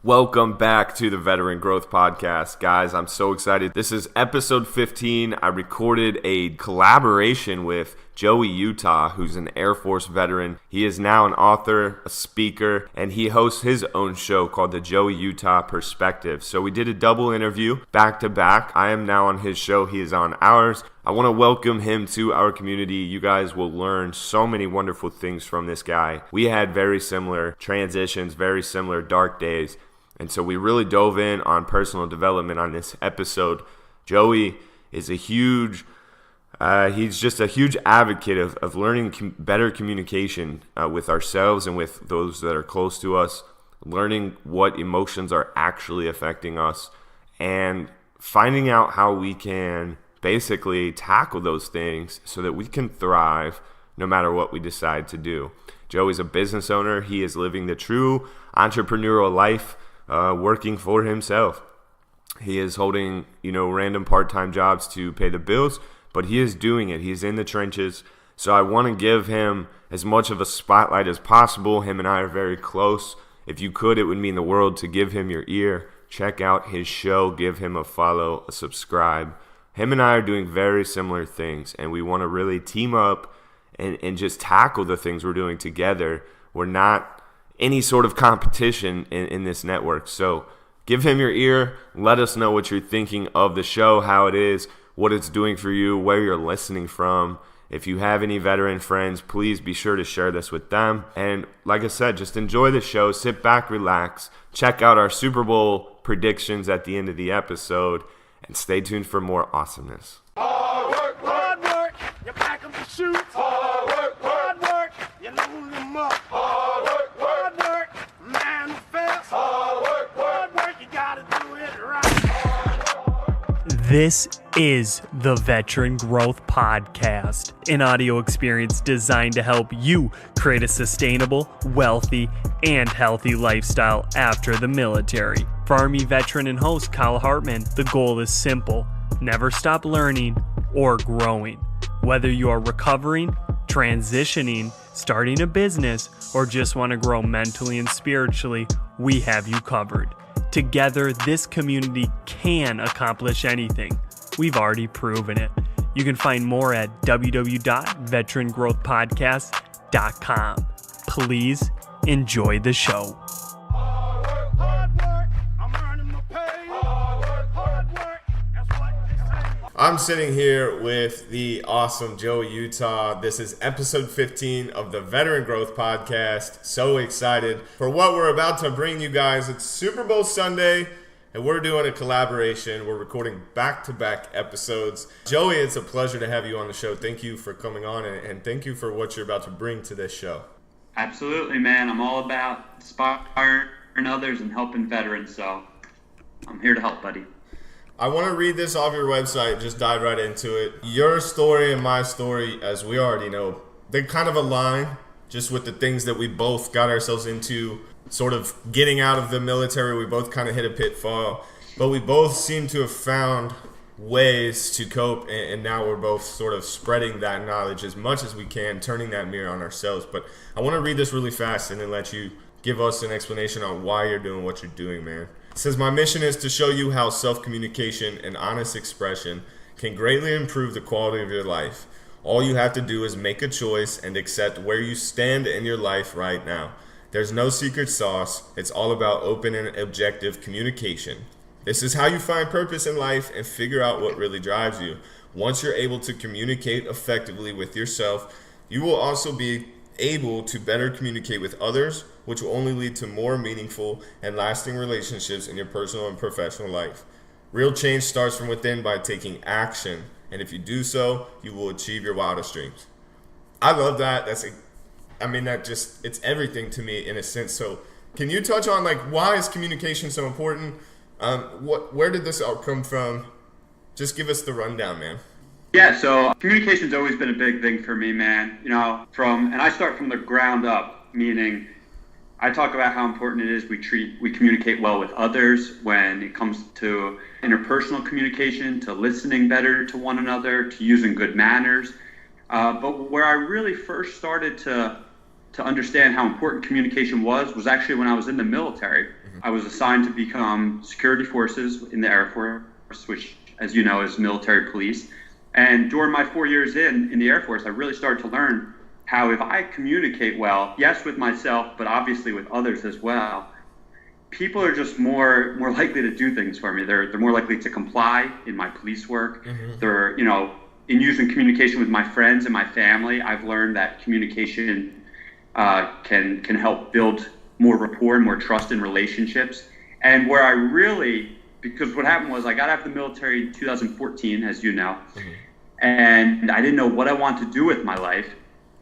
Welcome back to the Veteran Growth Podcast. Guys, I'm so excited. This is episode 15. I recorded a collaboration with Joey Utah, who's an Air Force veteran. He is now an author, a speaker, and he hosts his own show called the Joey Utah Perspective. So we did a double interview back to back. I am now on his show. He is on ours. I want to welcome him to our community. You guys will learn so many wonderful things from this guy. We had very similar transitions, very similar dark days. And so we really dove in on personal development on this episode. Joey is he's just a huge advocate of learning better communication with ourselves and with those that are close to us, learning what emotions are actually affecting us, and finding out how we can basically tackle those things so that we can thrive no matter what we decide to do. Joey's a business owner. He is living the true entrepreneurial life, working for himself. He is holding, random part-time jobs to pay the bills, but he is doing it. He's in the trenches. So I want to give him as much of a spotlight as possible. Him and I are very close. If you could, it would mean the world to give him your ear. Check out his show. Give him a follow, a subscribe. Him and I are doing very similar things, and we want to really team up and just tackle the things we're doing together. We're not any sort of competition in this network. So give him your ear. Let us know what you're thinking of the show, how it is, what it's doing for you, where you're listening from. If you have any veteran friends, please be sure to share this with them. And like I said, just enjoy the show. Sit back, relax. Check out our Super Bowl predictions at the end of the episode. And stay tuned for more awesomeness. Hard work, you pack up the shoes. Hard work, you load them up. Hard work, manifest. Hard work, you gotta do it right. This is the Veteran Growth Podcast, an audio experience designed to help you create a sustainable, wealthy, and healthy lifestyle after the military. For Army veteran and host Kyle Hartman, the goal is simple: never stop learning or growing. Whether you are recovering, transitioning, starting a business, or just want to grow mentally and spiritually, we have you covered. Together, this community can accomplish anything. We've already proven it. You can find more at www.veterangrowthpodcast.com. Please enjoy the show. Hard work, I'm earning my pay. Hard work, that's what they say. I'm sitting here with the awesome Joey Utah. This is episode 15 of the Veteran Growth Podcast. So excited for what we're about to bring you guys. It's Super Bowl Sunday, and we're doing a collaboration. We're recording back-to-back episodes. Joey, it's a pleasure to have you on the show. Thank you for coming on, and thank you for what you're about to bring to this show. Absolutely, man. I'm all about inspiring others and helping veterans, so I'm here to help, buddy. I want to read this off your website, just dive right into it. Your story and my story, as we already know, they kind of align just with the things that we both got ourselves into, sort of getting out of the military. We both kind of hit a pitfall, but we both seem to have found ways to cope, and now we're both sort of spreading that knowledge as much as we can, turning that mirror on ourselves. But I want to read this really fast and then let you give us an explanation on why you're doing what you're doing, man. It says, my mission is to show you how self-communication and honest expression can greatly improve the quality of your life. All you have to do is make a choice and accept where you stand in your life right now. There's no secret sauce. It's all about open and objective communication. This is how you find purpose in life and figure out what really drives you. Once you're able to communicate effectively with yourself, you will also be able to better communicate with others, which will only lead to more meaningful and lasting relationships in your personal and professional life. Real change starts from within by taking action, and if you do so, you will achieve your wildest dreams. I love that. It's everything to me in a sense. So can you touch on why is communication so important? Where did this all come from? Just give us the rundown, man. Yeah, so communication's always been a big thing for me, man. And I start from the ground up, meaning I talk about how important it is we communicate well with others when it comes to interpersonal communication, to listening better to one another, to using good manners. But where I really first started to understand how important communication was actually when I was in the military. Mm-hmm. I was assigned to become security forces in the Air Force, which, as you know, is military police. And during my 4 years in the Air Force, I really started to learn how if I communicate well, yes, with myself, but obviously with others as well, people are just more likely to do things for me. They're more likely to comply in my police work. They're, in using communication with my friends and my family, I've learned that communication can help build more rapport and more trust in relationships. And where I really, because what happened was I got out of the military in 2014, as you know, and I didn't know what I wanted to do with my life.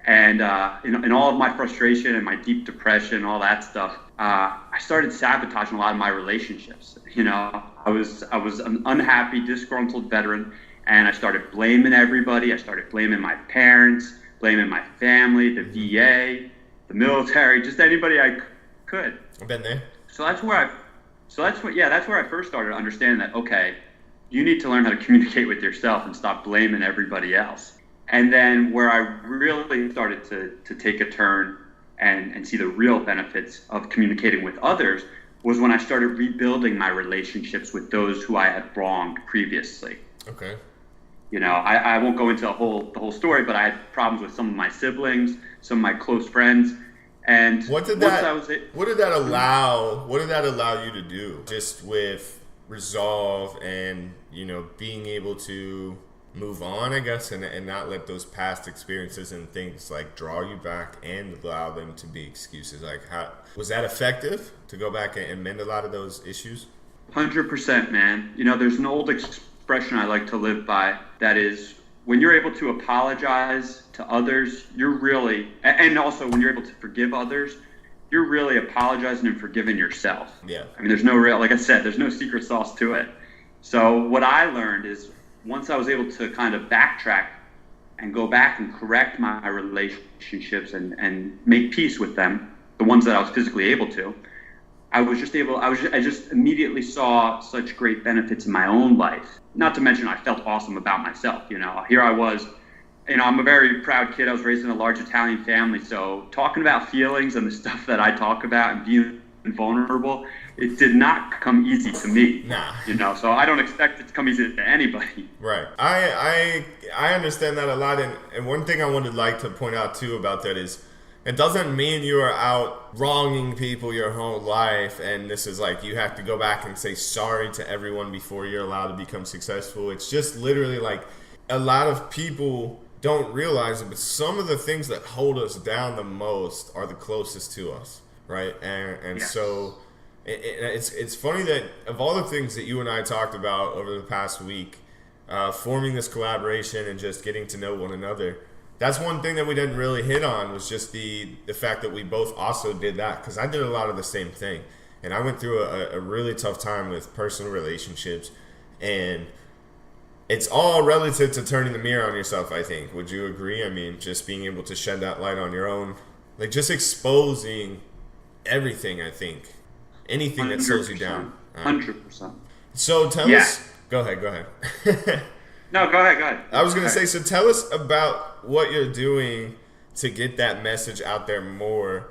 And in all of my frustration and my deep depression and all that stuff, I started sabotaging a lot of my relationships. I was an unhappy, disgruntled veteran, and I started blaming everybody. I started blaming my parents, blaming my family, the VA, the military, just anybody I could. I've been there. That's where I first started understanding that, okay, you need to learn how to communicate with yourself and stop blaming everybody else. And then where I really started to take a turn and see the real benefits of communicating with others was when I started rebuilding my relationships with those who I had wronged previously. Okay. I won't go into the whole story, but I had problems with some of my siblings, some of my close friends. And what did that allow you to do, just with resolve and being able to move on, I guess, and not let those past experiences and things like draw you back and allow them to be excuses? Like, how was that effective to go back and mend a lot of those issues? 100%, man. There's an old expression I like to live by that is, when you're able to apologize to others, and also when you're able to forgive others, you're really apologizing and forgiving yourself. Yeah. I mean, like I said, there's no secret sauce to it. So what I learned is, once I was able to kind of backtrack and go back and correct my relationships and make peace with them, the ones that I was physically able to, I just immediately saw such great benefits in my own life. Not to mention, I felt awesome about myself. Here I was, I'm a very proud kid. I was raised in a large Italian family. So talking about feelings and the stuff that I talk about and being vulnerable, it did not come easy to me. Nah. So I don't expect it to come easy to anybody. Right. I understand that a lot. And one thing I would like to point out too about that is, it doesn't mean you are out wronging people your whole life, and this is like you have to go back and say sorry to everyone before you're allowed to become successful. It's just literally like, a lot of people don't realize it, but some of the things that hold us down the most are the closest to us, right? And yes. So it's funny that of all the things that you and I talked about over the past week, forming this collaboration and just getting to know one another, that's one thing that we didn't really hit on, was just the fact that we both also did that, because I did a lot of the same thing. And I went through a really tough time with personal relationships, and it's all relative to turning the mirror on yourself, I think. Would you agree? I mean, just being able to shed that light on your own, like just exposing everything, I think. Anything that slows you down. 100%. So tell us. Go ahead. No, go ahead. I was going to say, so tell us about what you're doing to get that message out there more.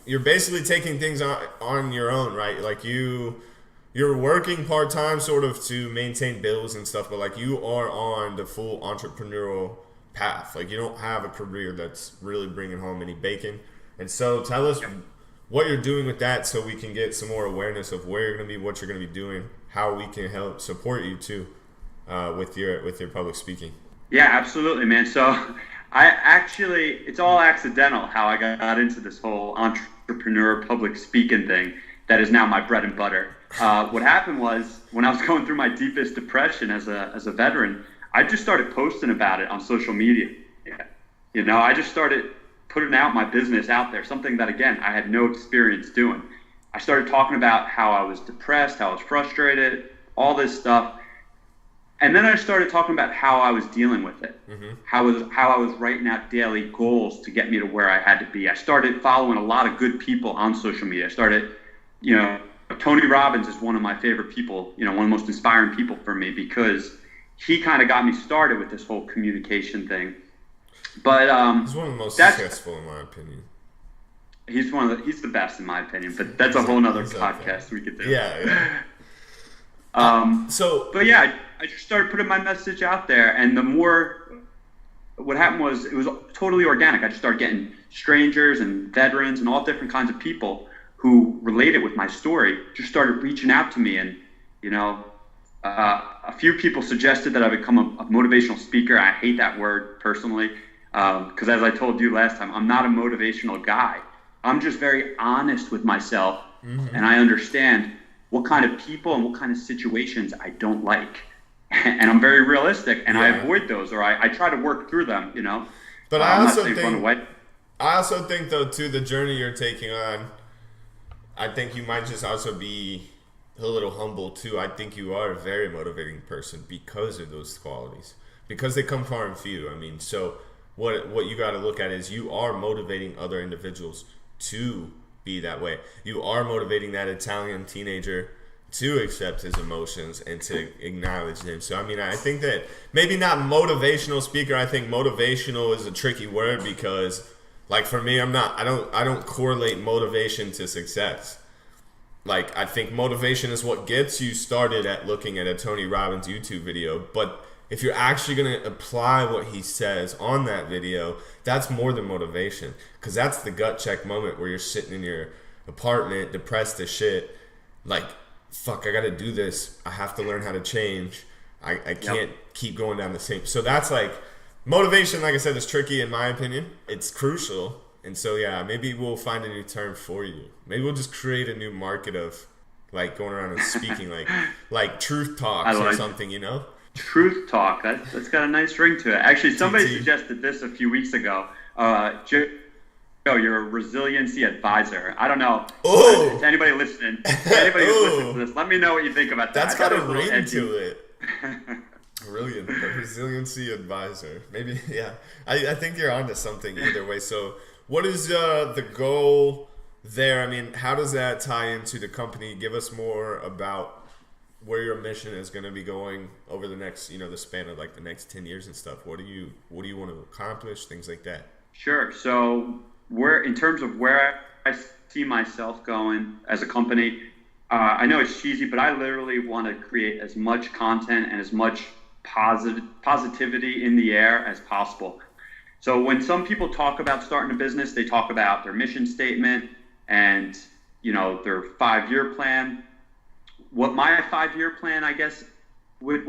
You're basically taking things on your own, right? Like you're working part-time sort of to maintain bills and stuff, but like you are on the full entrepreneurial path. Like you don't have a career that's really bringing home any bacon. And so tell us what you're doing with that, so we can get some more awareness of where you're going to be, what you're going to be doing, how we can help support you too. With your public speaking. Yeah, absolutely, man. So it's all accidental how I got into this whole entrepreneur public speaking thing that is now my bread and butter. What happened was, when I was going through my deepest depression as a veteran, I just started posting about it on social media. I just started putting out my business out there, something that, again, I had no experience doing. I started talking about how I was depressed, how I was frustrated, all this stuff. And then I started talking about how I was dealing with it, how I was writing out daily goals to get me to where I had to be. I started following a lot of good people on social media. I started, Tony Robbins is one of my favorite people, one of the most inspiring people for me, because he kind of got me started with this whole communication thing. But he's one of the most successful, in my opinion. He's he's the best in my opinion, but that's a whole nother podcast we could do. Yeah. But yeah, I just started putting my message out there, and what happened was it was totally organic. I just started getting strangers and veterans and all different kinds of people who related with my story, just started reaching out to me. And, a few people suggested that I become a motivational speaker. I hate that word personally, because as I told you last time, I'm not a motivational guy. I'm just very honest with myself, and I understand what kind of people and what kind of situations I don't like. And I'm very realistic, and I avoid those, or I try to work through them, But I also think, though, too, the journey you're taking on, I think you might just also be a little humble, too. I think you are a very motivating person because of those qualities, because they come far and few. I mean, so what you got to look at is you are motivating other individuals to be that way. You are motivating that Italian teenager to accept his emotions and to acknowledge them. So, I mean, I think that maybe not motivational speaker. I think motivational is a tricky word because, like, for me, I don't correlate motivation to success. Like, I think motivation is what gets you started at looking at a Tony Robbins YouTube video. But if you're actually going to apply what he says on that video, that's more than motivation. Because that's the gut check moment where you're sitting in your apartment, depressed as shit, like, fuck, I got to do this. I have to learn how to change. I can't keep going down the same. So that's like, motivation, like I said, is tricky in my opinion. It's crucial. And so, yeah, maybe we'll find a new term for you. Maybe we'll just create a new market of, like, going around and speaking, like truth talks or something, Truth talk. That's got a nice ring to it. Actually, somebody suggested this a few weeks ago. You're a resiliency advisor. I don't know. Oh, to anybody listening, anybody who's listening to this, let me know what you think about that. That's got a ring to it. Brilliant. A resiliency advisor. Maybe, yeah. I think you're onto something either way. So what is the goal there? I mean, how does that tie into the company? Give us more about where your mission is going to be going over the next, the span of like the next 10 years and stuff. What do you want to accomplish? Things like that. Sure. So in terms of where I see myself going as a company, I know it's cheesy, but I literally want to create as much content and as much positivity in the air as possible. So when some people talk about starting a business, they talk about their mission statement and, their 5-year plan. What my 5-year plan, I guess, would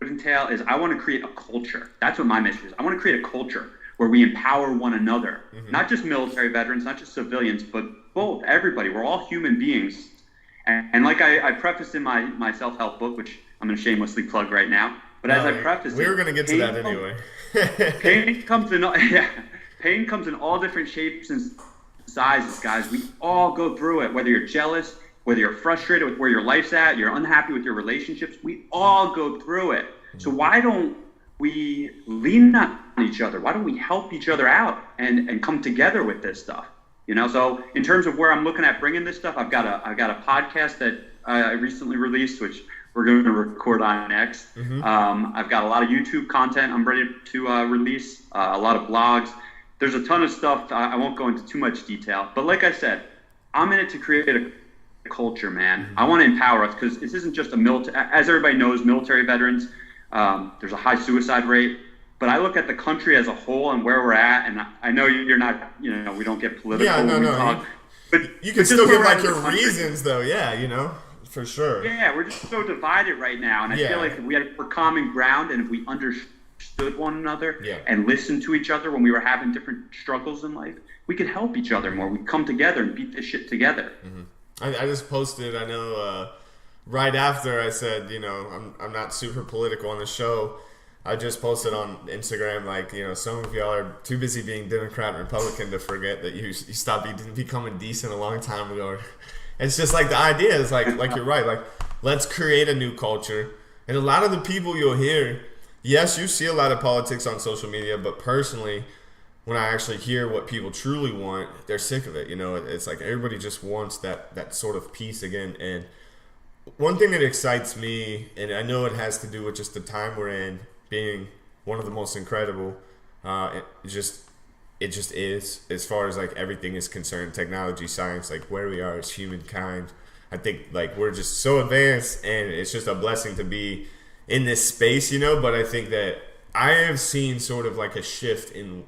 entail is I want to create a culture. That's what my mission is. I want to create a culture where we empower one another, not just military veterans, not just civilians, but both, everybody. We're all human beings. And like I prefaced in my self-help book, which I'm going to shamelessly plug right now, but as I prefaced we were going to get to that anyway. Pain comes in all different shapes and sizes, guys. We all go through it, whether you're jealous, whether you're frustrated with where your life's at, you're unhappy with your relationships, we all go through it. So why don't we lean on each other? Why don't we help each other out and come together with this stuff? So in terms of where I'm looking at bringing this stuff, I've got a podcast that I recently released, which we're going to record on next. I've got a lot of YouTube content I'm ready to release, a lot of blogs. There's a ton of stuff. I won't go into too much detail, but like I said, I'm in it to create a culture, man. I want to empower us because this isn't just as everybody knows, military veterans, there's a high suicide rate. But I look at the country as a whole and where we're at, and I know you're not, we don't get political. Yeah, no. But you can still give like your reasons, though. Yeah, for sure. Yeah, we're just so divided right now, and I feel like if we had common ground, and if we understood one another and listened to each other when we were having different struggles in life, we could help each other more. We'd come together and beat this shit together. I just posted. I know right after I said, I'm not super political on the show. I just posted on Instagram, like, some of y'all are too busy being Democrat and Republican to forget that you stopped becoming decent a long time ago. It's just like the idea is like you're right. Like, let's create a new culture. And a lot of the people you'll hear, yes, you see a lot of politics on social media, but personally, when I actually hear what people truly want, they're sick of it. It's like everybody just wants that sort of peace again. And one thing that excites me, and I know it has to do with just the time we're in, being one of the most incredible, just it just is, as far as like everything is concerned, technology, science, like where we are as humankind. I think like we're just so advanced, and it's just a blessing to be in this space, you know. But I think that I have seen sort of like a shift in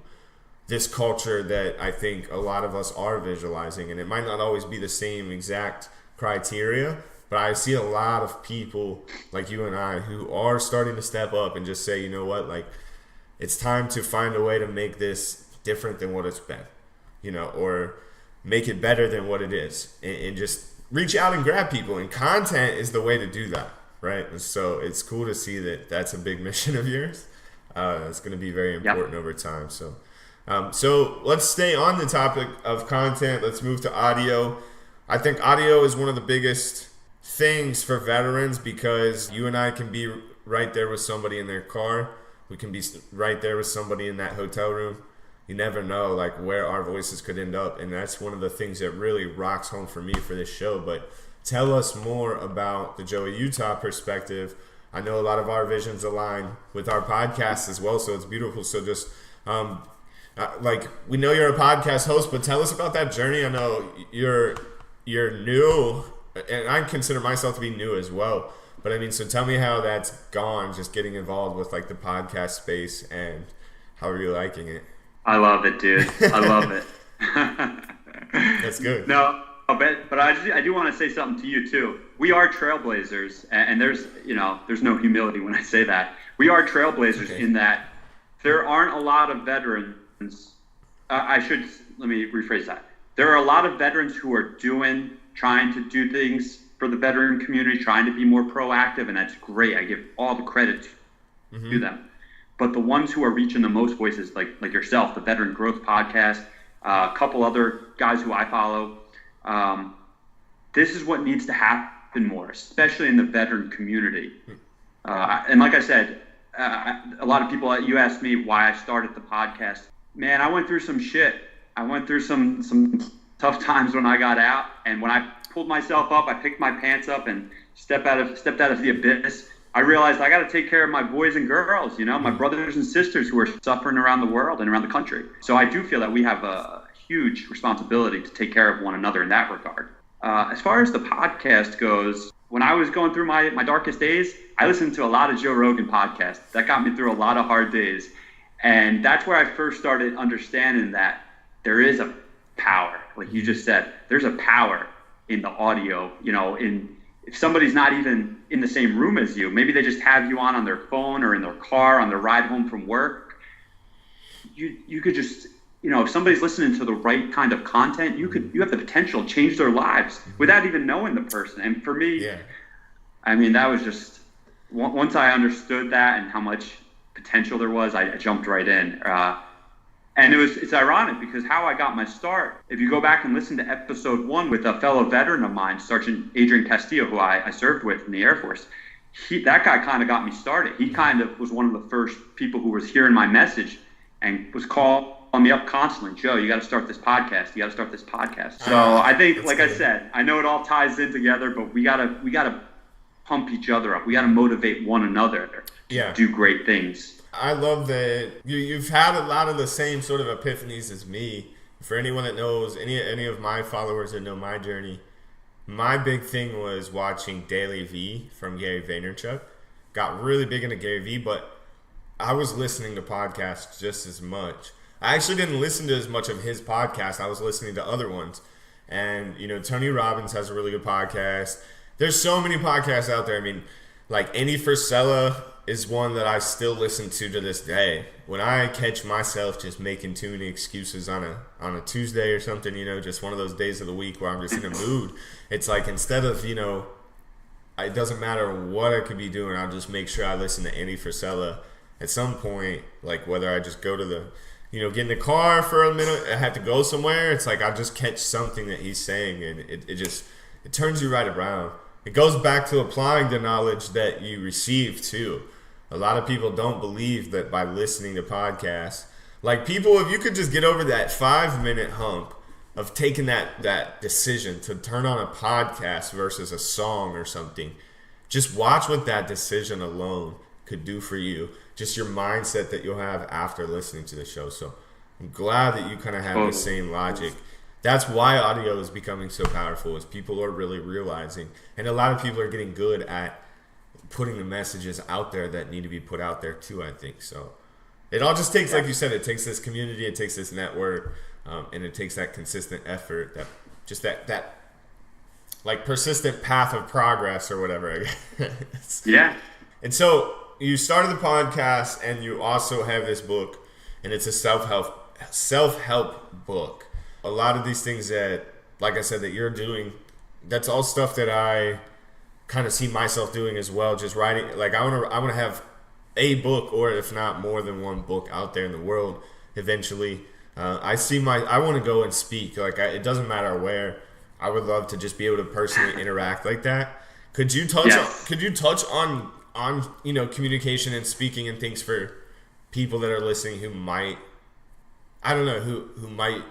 this culture that I think a lot of us are visualizing, and it might not always be the same exact criteria, but I see a lot of people like you and I who are starting to step up and just say, you know what, like it's time to find a way to make this different than what it's been, you know, or make it better than what it is, and just reach out and grab people. And content is the way to do that, right? And so it's cool to see that that's a big mission of yours. It's going to be very important over time. So let's stay on the topic of content. Let's move to audio. I think audio is one of the biggest things for veterans, because you and I can be right there with somebody in their car. We can be right there with somebody in that hotel room. You never know like where our voices could end up, and that's one of the things that really rocks home for me for this show. But tell us more about the Joey Utah perspective. I know a lot of our visions align with our podcast as well, so it's beautiful. So just like, we know you're a podcast host, but tell us about that journey. I know you're new, and I consider myself to be new as well. But I mean, so tell me how that's gone, just getting involved with like the podcast space, and how are you liking it? I love it, dude. I love it. That's good. No, but I do want to say something to you too. We are trailblazers, and there's no humility when I say that. We are trailblazers in that there aren't a lot of veterans. Let me rephrase that. There are a lot of veterans who are trying to do things for the veteran community, trying to be more proactive, and that's great. I give all the credit to them. But the ones who are reaching the most voices, like yourself, the Veteran Growth Podcast, a couple other guys who I follow, this is what needs to happen more, especially in the veteran community. And like I said, a lot of people, you asked me why I started the podcast. Man, I went through some shit. I went through some tough times when I got out, and when I pulled myself up, I picked my pants up and stepped out of the abyss. I realized I got to take care of my boys and girls, my brothers and sisters who are suffering around the world and around the country. So I do feel that we have a huge responsibility to take care of one another in that regard. As far as the podcast goes, when I was going through my darkest days, I listened to a lot of Joe Rogan podcasts. That got me through a lot of hard days. And that's where I first started understanding that there is a power, like you just said, there's a power in the audio, if somebody's not even in the same room as you, maybe they just have you on their phone or in their car on their ride home from work. You could just, if somebody's listening to the right kind of content, you have the potential to change their lives without even knowing the person. And for me, I mean, that was just, once I understood that and how much potential there was, I jumped right in. And it's ironic because how I got my start, if you go back and listen to episode 1 with a fellow veteran of mine, Sergeant Adrian Castillo, who I served with in the Air Force, that guy kind of got me started. He kind of was one of the first people who was hearing my message and was calling me up constantly. Joe, you got to start this podcast. You got to start this podcast. So I think, like I said, I know it all ties in together, but we gotta pump each other up. We got to motivate one another to do great things. I love that you've had a lot of the same sort of epiphanies as me. For anyone that knows, any of my followers that know my journey, my big thing was watching Daily V from Gary Vaynerchuk. Got really big into Gary V, but I was listening to podcasts just as much. I actually didn't listen to as much of his podcast. I was listening to other ones. And, Tony Robbins has a really good podcast. There's so many podcasts out there. I mean, like Andy Frisella is one that I still listen to this day. When I catch myself just making too many excuses on a Tuesday or something, just one of those days of the week where I'm just in a mood, it's like instead of, it doesn't matter what I could be doing, I'll just make sure I listen to Andy Frisella at some point, like whether I just go to get in the car for a minute, I have to go somewhere, it's like I'll just catch something that he's saying, and it turns you right around. It goes back to applying the knowledge that you receive too. A lot of people don't believe that by listening to podcasts, like people, if you could just get over that 5-minute hump of taking that decision to turn on a podcast versus a song or something, just watch what that decision alone could do for you. Just your mindset that you'll have after listening to the show. So I'm glad that you kind of have the same logic. That's why audio is becoming so powerful, is people are really realizing, and a lot of people are getting good at putting the messages out there that need to be put out there too, I think. So it all just takes, like you said, it takes this community, it takes this network, and it takes that consistent effort, that like persistent path of progress or whatever, I guess. Yeah. And so you started the podcast, and you also have this book, and it's a self-help book. A lot of these things that, like I said, that you're doing, that's all stuff that I kind of see myself doing as well. Just writing, like I want to have a book, or if not more than one book out there in the world eventually. I want to go and speak. Like it doesn't matter where. I would love to just be able to personally interact like that. Could you touch on communication and speaking and things for people that are listening who might, I don't know, who might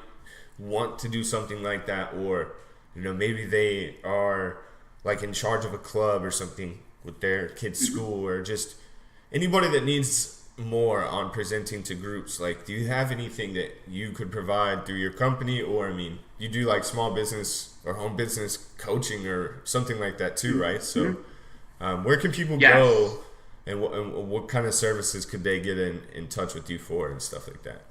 want to do something like that, or maybe they are like in charge of a club or something with their kids' school, or just anybody that needs more on presenting to groups. Like, do you have anything that you could provide through your company, or you do like small business or home business coaching or something like that too, right? So where can people go, and what kind of services could they get in touch with you for and stuff like that?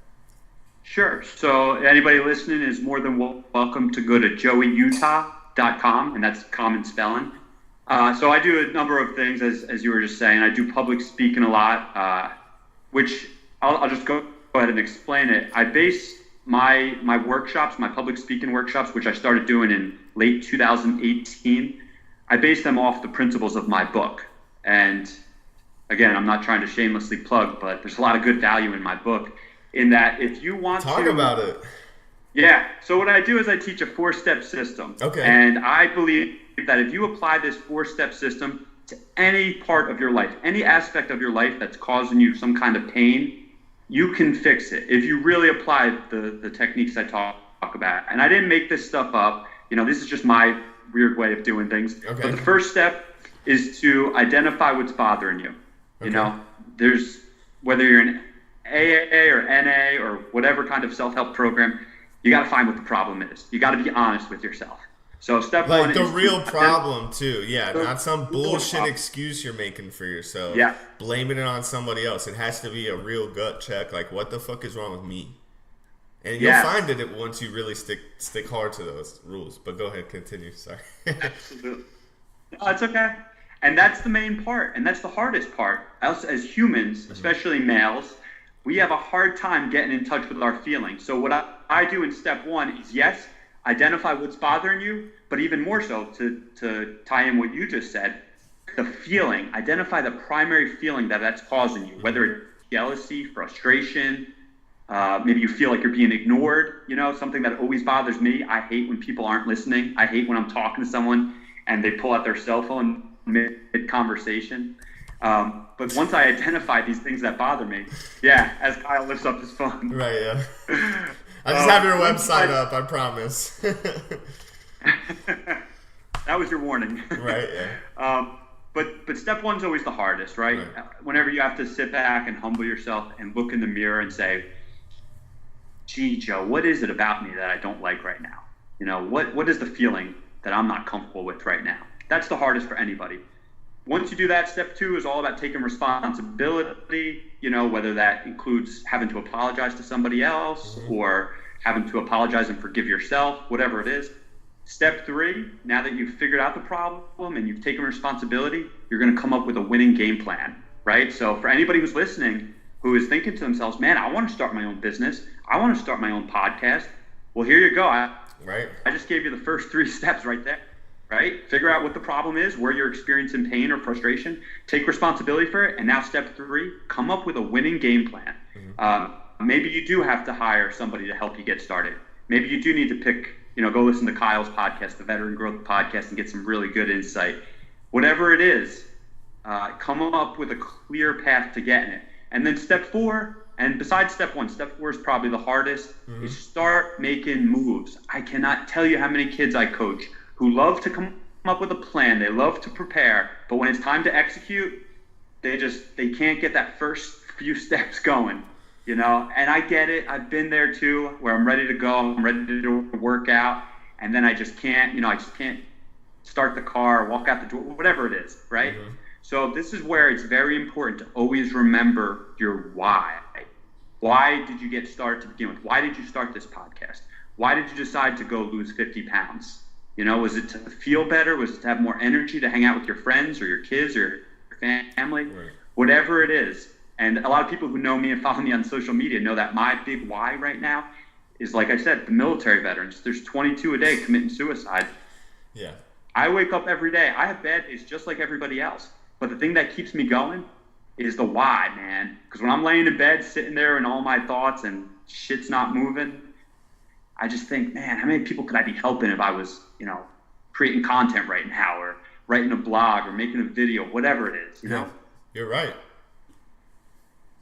Sure. So anybody listening is more than welcome to go to joeyutah.com, and that's common spelling. So I do a number of things, as you were just saying. I do public speaking a lot, which I'll just go ahead and explain it. I base my workshops, my public speaking workshops, which I started doing in late 2018, I base them off the principles of my book. And again, I'm not trying to shamelessly plug, but there's a lot of good value in my book, in that if you want to... Talk about it. Yeah. So what I do is I teach a 4-step system. Okay. And I believe that if you apply this 4-step system to any part of your life, any aspect of your life that's causing you some kind of pain, you can fix it if you really apply the techniques I talk about. And I didn't make this stuff up. This is just my weird way of doing things. Okay. But the first step is to identify what's bothering you. Okay. There's, whether you're in AA or NA or whatever kind of self-help program, you got to find what the problem is. You got to be honest with yourself. So step one is... Like the real problem too. Yeah, not some bullshit excuse you're making for yourself. Yeah. Blaming it on somebody else. It has to be a real gut check. Like, what the fuck is wrong with me? And you'll find it once you really stick hard to those rules. But go ahead, continue. Sorry. Absolutely. No, it's okay. And that's the main part. And that's the hardest part. Us as humans, especially males, we have a hard time getting in touch with our feelings. So what I do in step one is, yes, identify what's bothering you, but even more so, to tie in what you just said, the feeling. Identify the primary feeling that's causing you, whether it's jealousy, frustration, maybe you feel like you're being ignored. Something that always bothers me. I hate when people aren't listening. I hate when I'm talking to someone and they pull out their cell phone mid-conversation. But once I identify these things that bother me, as Kyle lifts up his phone. Right, yeah. I just have your website up, I promise. That was your warning. Right, yeah. But step one's always the hardest, right? Whenever you have to sit back and humble yourself and look in the mirror and say, gee, Joe, what is it about me that I don't like right now? What is the feeling that I'm not comfortable with right now? That's the hardest for anybody. Once you do that, step two is all about taking responsibility, whether that includes having to apologize to somebody else or having to apologize and forgive yourself, whatever it is. Step three, now that you've figured out the problem and you've taken responsibility, you're going to come up with a winning game plan, right? So for anybody who's listening, who is thinking to themselves, man, I want to start my own business. I want to start my own podcast. Well, here you go. I just gave you the first 3 steps right there. Right? Figure out what the problem is, where you're experiencing pain or frustration, take responsibility for it, and now step 3, come up with a winning game plan. Maybe you do have to hire somebody to help you get started. Maybe you do need to pick, go listen to Kyle's podcast, the Veteran Growth Podcast, and get some really good insight. Whatever it is, come up with a clear path to getting it. And then step 4, and besides step 1, step 4 is probably the hardest, is start making moves. I cannot tell you how many kids I coach who love to come up with a plan, they love to prepare, but when it's time to execute, they can't get that first few steps going. you know, and I get it. I've been there too, where I'm ready to go. I'm ready to do a workout, and then I just can't, you know, I just can't start the car, walk out the door, whatever it is, right? Mm-hmm. So this is where it's very important to always remember your why. Why did you get started to begin with? Why did you start this podcast? Why did you decide to go lose 50 pounds? You know, was it to feel better? Was it to have more energy to hang out with your friends or your kids or your family? Right. Whatever it is. And a lot of people who know me and follow me on social media know that my big why right now is, like I said, the military veterans. There's 22 a day committing suicide. Yeah. I wake up every day. I have bad days just like everybody else. But the thing that keeps me going is the why, man. Because when I'm laying in bed, sitting there and all my thoughts and shit's not moving, I just think, man, how many people could I be helping if I was, you know, creating content right now or writing a blog or making a video, whatever it is, you know? You're right.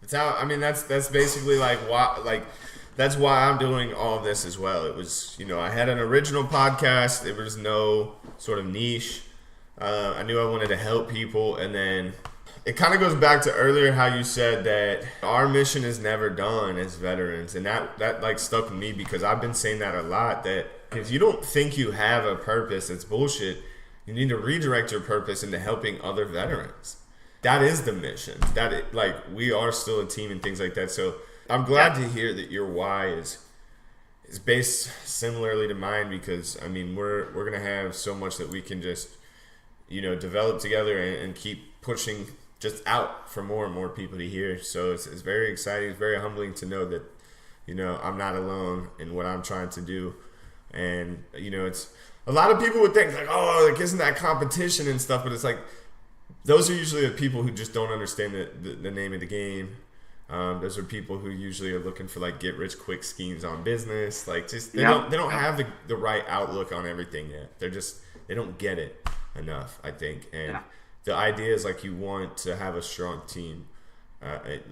It's how, I mean, that's basically like why, like, that's why I'm doing all of this as well. It was, you know, I had an original podcast. There was no sort of niche. I knew I wanted to help people. And then it kind of goes back to earlier how you said that our mission is never done as veterans. And that like stuck with me because I've been saying that a lot, that if you don't think you have a purpose, it's bullshit. You need to redirect your purpose into helping other veterans. That is the mission. Like, we are still a team and things like that. So I'm glad to hear that your why is based similarly to mine, because I mean we're gonna have so much that we can just, you know, develop together and keep pushing just out for more and more people to hear. So it's very exciting. It's very humbling to know that, you know, I'm not alone in what I'm trying to do. And you know, it's a lot of people would think like, oh, like, isn't that competition and stuff? But it's like, those are usually the people who just don't understand the name of the game. Those are people who usually are looking for like get rich quick schemes on business. Like, just they don't have the right outlook on everything yet. They don't get it enough, I think. And the idea is like, you want to have a strong team.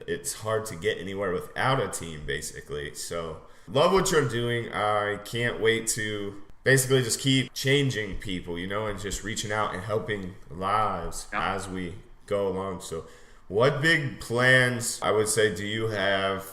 It's hard to get anywhere without a team, basically. So love what you're doing. I can't wait to basically just keep changing people, you know, and just reaching out and helping lives as we go along. So what big plans, I would say, do you have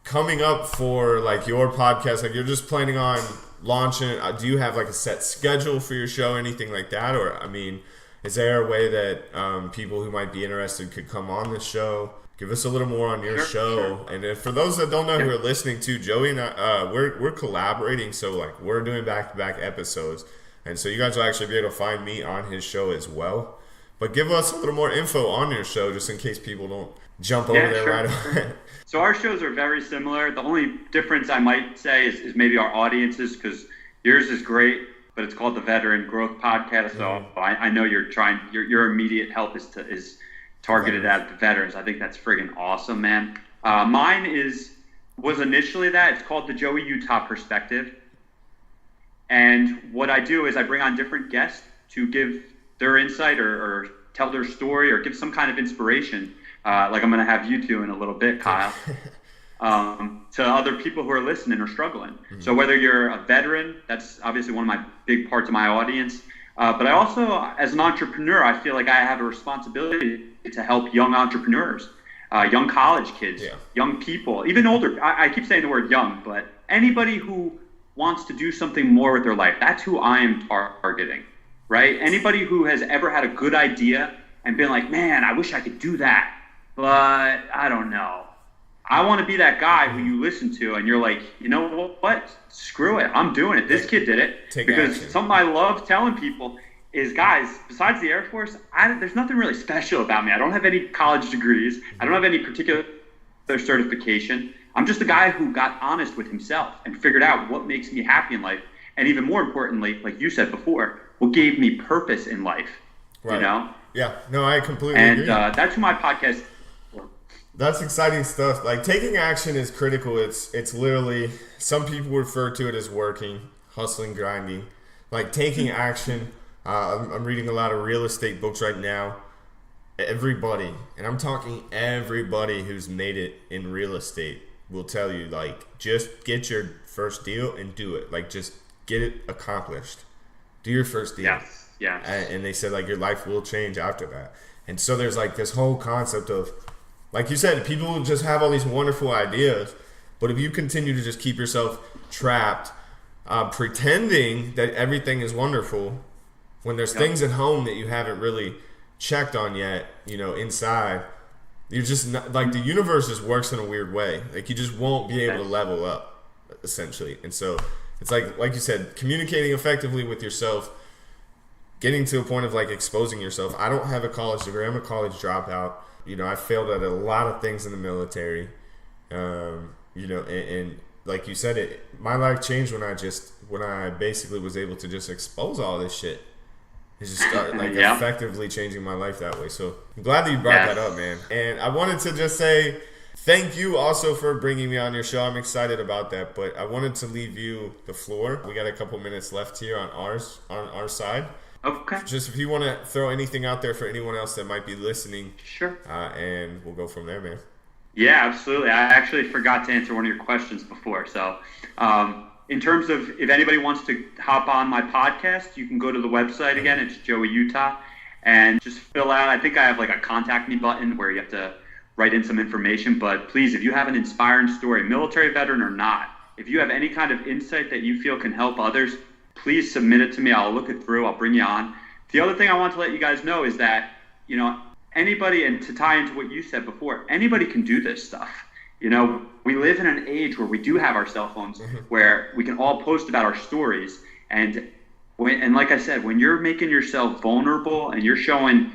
coming up for like your podcast? Like, you're just planning on launching, do you have like a set schedule for your show, anything like that? Or, I mean, is there a way that people who might be interested could come on the show? Give us a little more on your show. Sure. And if, for those that don't know who are listening to, Joey and I, we're collaborating. So like, we're doing back-to-back episodes. And so you guys will actually be able to find me on his show as well. But give us a little more info on your show, just in case people don't jump over there right away. So our shows are very similar. The only difference I might say is maybe our audiences, because yours is great, but it's called the Veteran Growth Podcast. So I know your immediate help is targeted at the veterans. I think that's friggin' awesome, man. Mine was initially that. It's called the Joey Utah Perspective. And what I do is I bring on different guests to give their insight or tell their story or give some kind of inspiration. Like I'm going to have you two in a little bit, Kyle, to other people who are listening or struggling. Mm-hmm. So whether you're a veteran, that's obviously one of my big parts of my audience. But I also, as an entrepreneur, I feel like I have a responsibility to help young entrepreneurs, young college kids, young people, even older. I keep saying the word young, but anybody who wants to do something more with their life, that's who I am targeting, right? Anybody who has ever had a good idea and been like, man, I wish I could do that, but I don't know. I want to be that guy who you listen to and you're like, you know what? Screw it. I'm doing it. This kid did it. Because something I love telling people is, guys, besides the Air Force, there's nothing really special about me. I don't have any college degrees. I don't have any particular certification. I'm just a guy who got honest with himself and figured out what makes me happy in life. And even more importantly, like you said before, what gave me purpose in life, you know? Yeah, no, I completely agree. And that's who my podcast is. That's exciting stuff. Like, taking action is critical. It's literally, some people refer to it as working, hustling, grinding. Like, taking action. I'm reading a lot of real estate books right now. Everybody, and I'm talking everybody who's made it in real estate, will tell you, like, just get your first deal and do it. Like, just get it accomplished. Do your first deal. Yes. And they said, like, your life will change after that. And so there's, like, this whole concept of like you said, people just have all these wonderful ideas, but if you continue to just keep yourself trapped, pretending that everything is wonderful, when there's things at home that you haven't really checked on yet, inside, you're just not, like, the universe just works in a weird way. Like, you just won't be able to level up, essentially. And so it's like you said, communicating effectively with yourself, getting to a point of like exposing yourself. I don't have a college degree. I'm a college dropout. I failed at a lot of things in the military. And like you said, my life changed when I basically was able to just expose all this shit. It just started effectively changing my life that way. So I'm glad that you brought that up, man. And I wanted to just say thank you also for bringing me on your show. I'm excited about that, but I wanted to leave you the floor. We got a couple minutes left here on our side. Okay. Just if you want to throw anything out there for anyone else that might be listening. Sure. And we'll go from there, man. Yeah, absolutely. I actually forgot to answer one of your questions before. So in terms of if anybody wants to hop on my podcast, you can go to the website again. It's Joey Utah. And just fill out, I think I have like a contact me button where you have to write in some information. But please, if you have an inspiring story, military veteran or not, if you have any kind of insight that you feel can help others, please submit it to me. I'll look it through. I'll bring you on. The other thing I want to let you guys know is that, anybody, and to tie into what you said before, anybody can do this stuff. We live in an age where we do have our cell phones, where we can all post about our stories. And like I said, when you're making yourself vulnerable and you're showing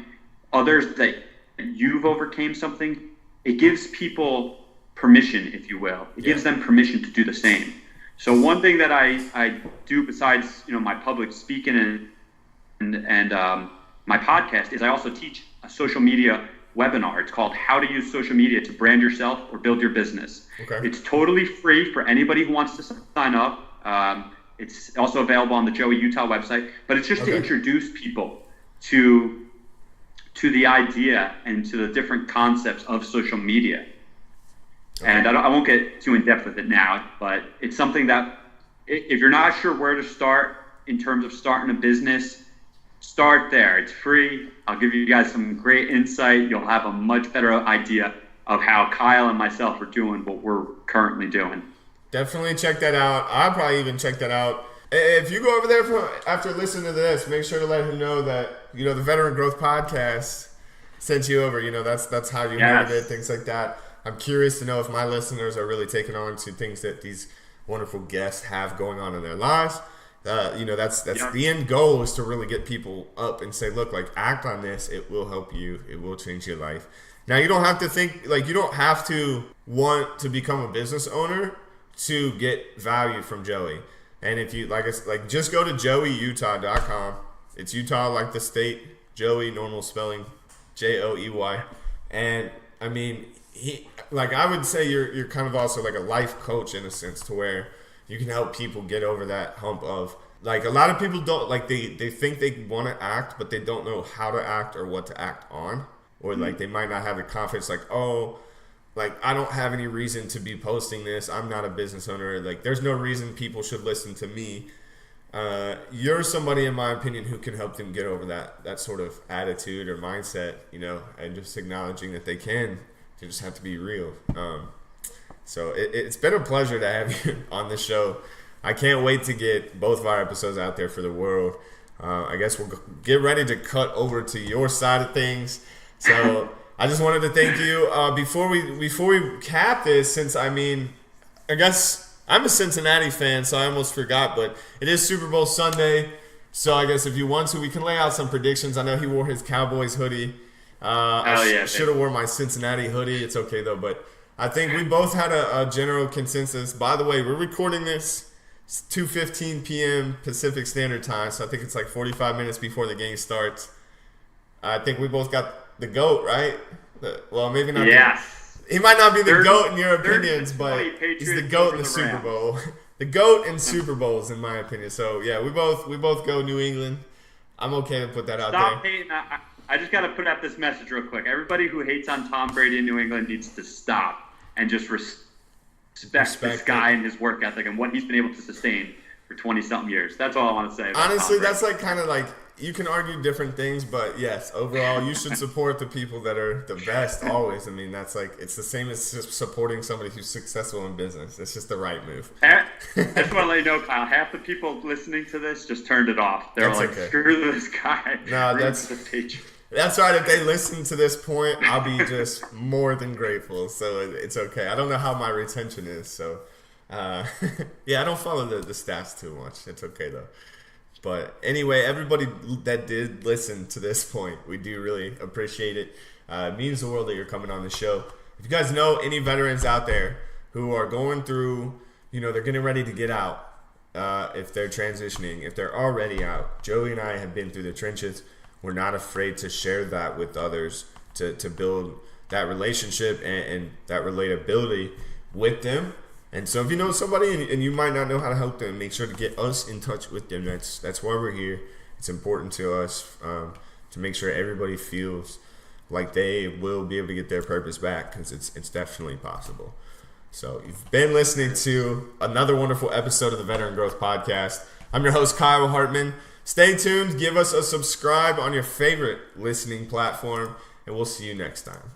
others that you've overcame something, it gives people permission, if you will. It gives them permission to do the same. So one thing that I do besides my public speaking and my podcast is I also teach a social media webinar. It's called How to Use Social Media to Brand Yourself or Build Your Business. Okay. It's totally free for anybody who wants to sign up. It's also available on the Joey Utah website, but it's just to introduce people to the idea and to the different concepts of social media. Okay. And I won't get too in depth with it now, but it's something that if you're not sure where to start in terms of starting a business, start there. It's free. I'll give you guys some great insight. You'll have a much better idea of how Kyle and myself are doing what we're currently doing. Definitely check that out. I'll probably even check that out. If you go over there after listening to this, make sure to let him know that, the Veteran Growth Podcast sent you over. That's how you heard it, things like that. I'm curious to know if my listeners are really taking on to things that these wonderful guests have going on in their lives. That's the end goal, is to really get people up and say, look, like, act on this. It will help you. It will change your life. Now, you don't have to think, like, you don't have to want to become a business owner to get value from Joey. And if you, just go to joeyutah.com. It's Utah like the state, Joey, normal spelling, Joey. And, I mean, I would say you're kind of also like a life coach in a sense, to where you can help people get over that hump of, like, a lot of people don't, like, they think they want to act, but they don't know how to act or what to act on. Or, like, they might not have the confidence, like, oh, like, I don't have any reason to be posting this. I'm not a business owner. Like, there's no reason people should listen to me. You're somebody, in my opinion, who can help them get over that sort of attitude or mindset, and just acknowledging that they can. You just have to be real. So it's been a pleasure to have you on the show. I can't wait to get both of our episodes out there for the world. I guess we'll get ready to cut over to your side of things. So I just wanted to thank you. Before we cap this, since, I guess I'm a Cincinnati fan, so I almost forgot, but it is Super Bowl Sunday. So I guess if you want to, we can lay out some predictions. I know he wore his Cowboys hoodie. I should have worn my Cincinnati hoodie. It's okay though, but I think we both had a general consensus. By the way, we're recording this. It's 2:15 p.m. Pacific Standard Time, so I think it's like 45 minutes before the game starts. I think we both got the GOAT, right? Well, maybe not. Yes. He might not be the GOAT in your opinions, but he's the GOAT in the Super Bowl. The GOAT in Super Bowls, in my opinion. So, yeah, we both go New England. I'm okay to put that out there. Stop hating. I just got to put out this message real quick. Everybody who hates on Tom Brady in New England needs to stop and just respect this guy and his work ethic and what he's been able to sustain for 20-something years. That's all I want to say. Honestly, that's like kind of like you can argue different things, but yes, overall, you should support the people that are the best always. I mean, that's like, it's the same as just supporting somebody who's successful in business. It's just the right move. I just want to let you know, Kyle, half the people listening to this just turned it off. They're That's like, okay. screw this guy. No, that's right. If they listen to this point, I'll be just more than grateful. So it's okay. I don't know how my retention is. So, yeah, I don't follow the stats too much. It's okay, though. But anyway, everybody that did listen to this point, we do really appreciate it. It means the world that you're coming on the show. If you guys know any veterans out there who are going through, they're getting ready to get out, if they're transitioning, if they're already out, Joey and I have been through the trenches. We're not afraid to share that with others, to build that relationship and that relatability with them. And so if you know somebody and you might not know how to help them, make sure to get us in touch with them. That's why we're here. It's important to us to make sure everybody feels like they will be able to get their purpose back, because it's definitely possible. So you've been listening to another wonderful episode of the Veteran Growth Podcast. I'm your host, Kyle Hartman. Stay tuned. Give us a subscribe on your favorite listening platform, and we'll see you next time.